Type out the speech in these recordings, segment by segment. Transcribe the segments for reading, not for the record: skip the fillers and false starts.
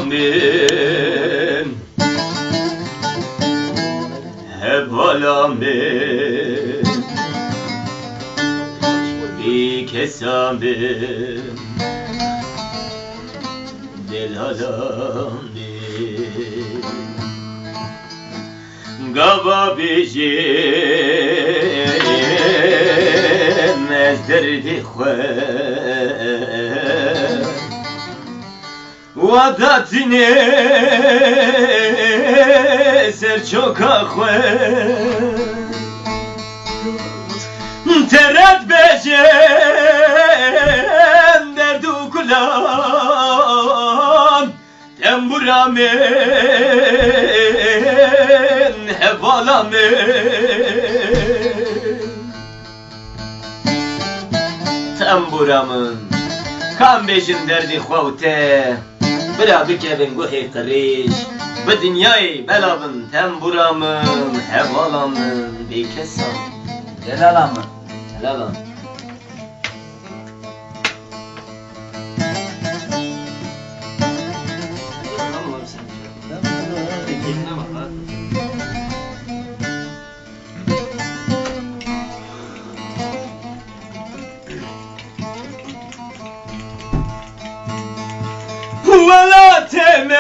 alamin, hep alamin, bir kesamin, del alamin. Gava bijim ez derdi xwe wadatine ser çoka xwe teret bijim derdu kulan temburamin hevalamin temburamın kan bejim derdi xwevte bira bikevin guhi qiriş bi dünyayı belavın temburamın hevalamın bir kesam Delalamın. helalam. ولا تمل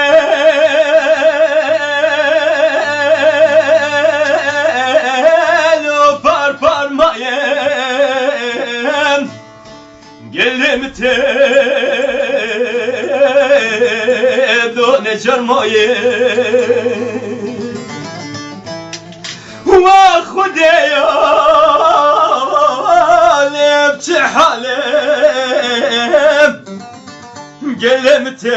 وفار فرمايم قلمتي دون جرمايم واخدي لبتي حالم قلمتي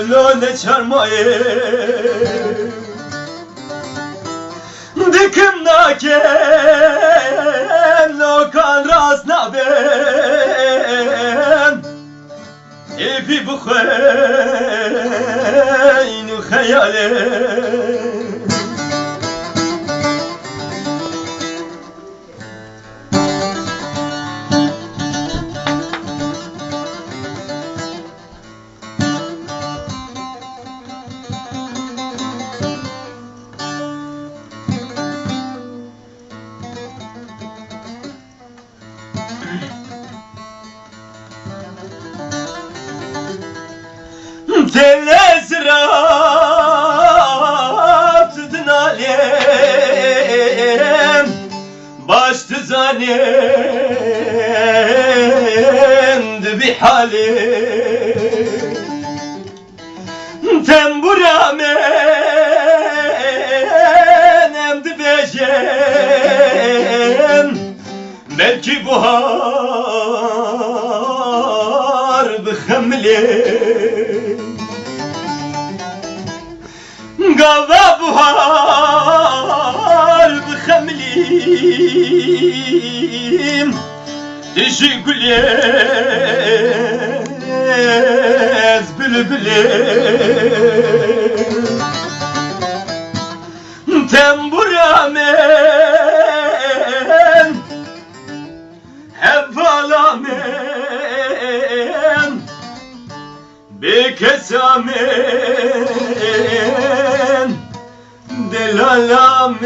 لون çarmayım dikim naken lokan rasnabem ipi bu khaynu hayalim Telezraf tüdnalem baştı zanemdi bir halim temburamen emdi bejem belki buhar bıxemlim Gava buhar bıxemlim Teşekkürler bülbülüm Temburamen hevalamen bekesamen delalamen